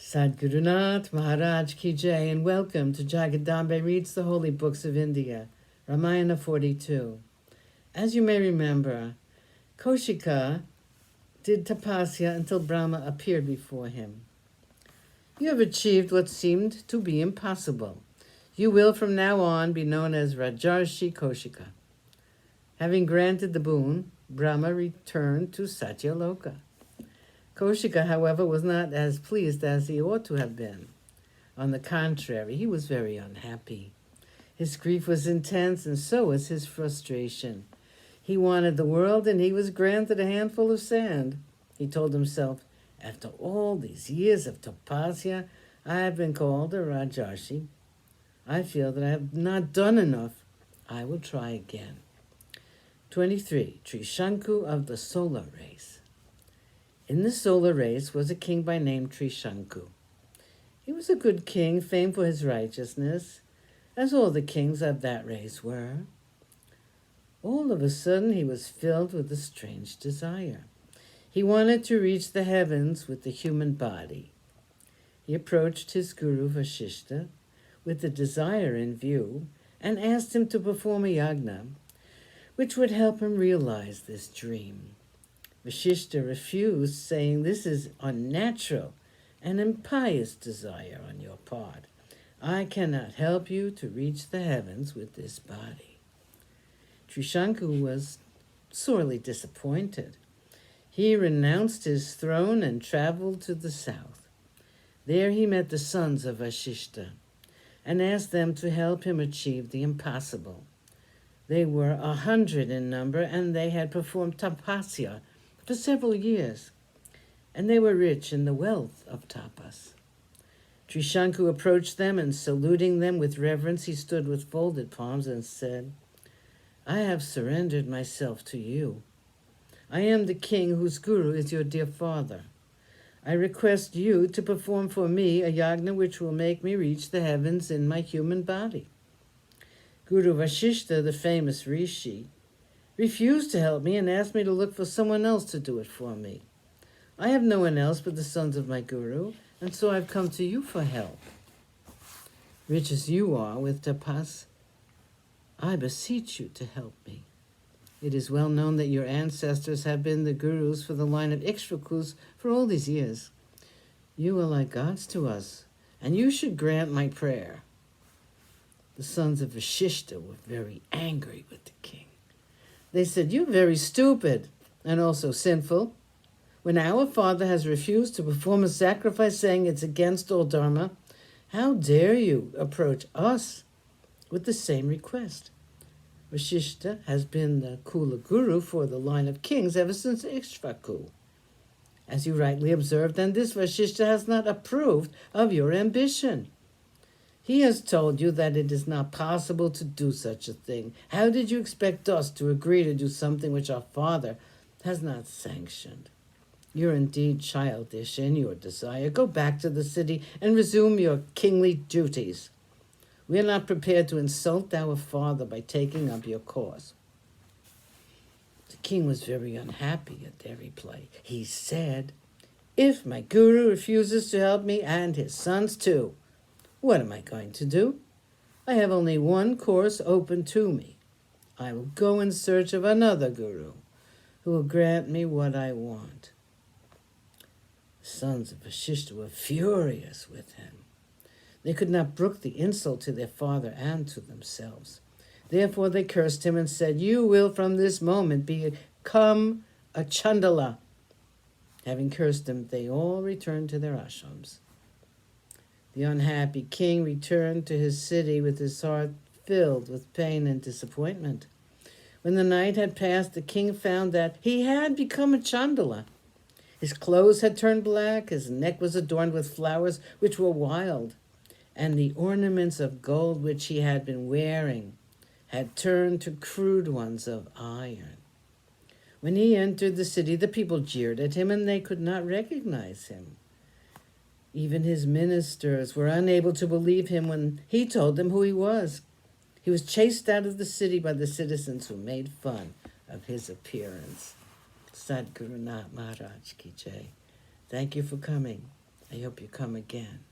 Sadgurunath Maharaj Ki Jai, and welcome to Jagadambe Reads the Holy Books of India, Ramayana42. As you may remember, Kaushika did tapasya until Brahma appeared before him. You have achieved what seemed to be impossible. You will from now on be known as Rajarshi Kaushika. Having granted the boon, Brahma returned to Satyaloka. Kaushika, however, was not as pleased as he ought to have been. On the contrary, he was very unhappy. His grief was intense, and so was his frustration. He wanted the world, and he was granted a handful of sand. He told himself, after all these years of tapasya, I have been called a Rajarshi. I feel that I have not done enough. I will try again. 23. Trishanku of the solar race. In the solar race was a king by name Trishanku. He was a good king, famed for his righteousness, as all the kings of that race were. All of a sudden, he was filled with a strange desire. He wanted to reach the heavens with the human body. He approached his guru Vasishta with the desire in view and asked him to perform a yagna, which would help him realize this dream. Vasishta refused, saying, "This is unnatural and impious desire on your part. I cannot help you to reach the heavens with this body." Trishanku was sorely disappointed. He renounced his throne and traveled to the south. There he met the sons of Vasishta and asked them to help him achieve the impossible. They were 100 in number, and they had performed tapasya for several years, and they were rich in the wealth of tapas. Trishanku approached them, and saluting them with reverence, he stood with folded palms and said, "I have surrendered myself to you. I am the king whose guru is your dear father. I request you to perform for me a yagna which will make me reach the heavens in my human body." Guru Vasishta, the famous rishi, refused to help me and asked me to look for someone else to do it for me. I have no one else but the sons of my guru, and so I've come to you for help. Rich as you are with tapas, I beseech you to help me. It is well known that your ancestors have been the gurus for the line of Ikshvakus for all these years. You are like gods to us, and you should grant my prayer. The sons of Vasishta were very angry with the king. They said, "You're very stupid and also sinful. When our father has refused to perform a sacrifice, saying it's against all dharma, how dare you approach us with the same request?" Vasishta has been the Kula Guru for the line of kings ever since Ikshvaku. As you rightly observed, and this Vasishta has not approved of your ambition. He has told you that it is not possible to do such a thing. How did you expect us to agree to do something which our father has not sanctioned? You're indeed childish in your desire. Go back to the city and resume your kingly duties. We are not prepared to insult our father by taking up your cause. The king was very unhappy at their reply. He said, "If my guru refuses to help me, and his sons too, what am I going to do? I have only one course open to me. I will go in search of another guru who will grant me what I want." The sons of Vasishta were furious with him. They could not brook the insult to their father and to themselves. Therefore they cursed him and said, "You will from this moment become a Chandala." Having cursed him, they all returned to their ashrams. The unhappy king returned to his city with his heart filled with pain and disappointment. When the night had passed, the king found that he had become a Chandala. His clothes had turned black, his neck was adorned with flowers which were wild, and the ornaments of gold which he had been wearing had turned to crude ones of iron. When he entered the city, the people jeered at him, and they could not recognize him. Even his ministers were unable to believe him when he told them who he was. He was chased out of the city by the citizens who made fun of his appearance. Sadgurunath Maharaj Ki Jai. Thank you for coming. I hope you come again.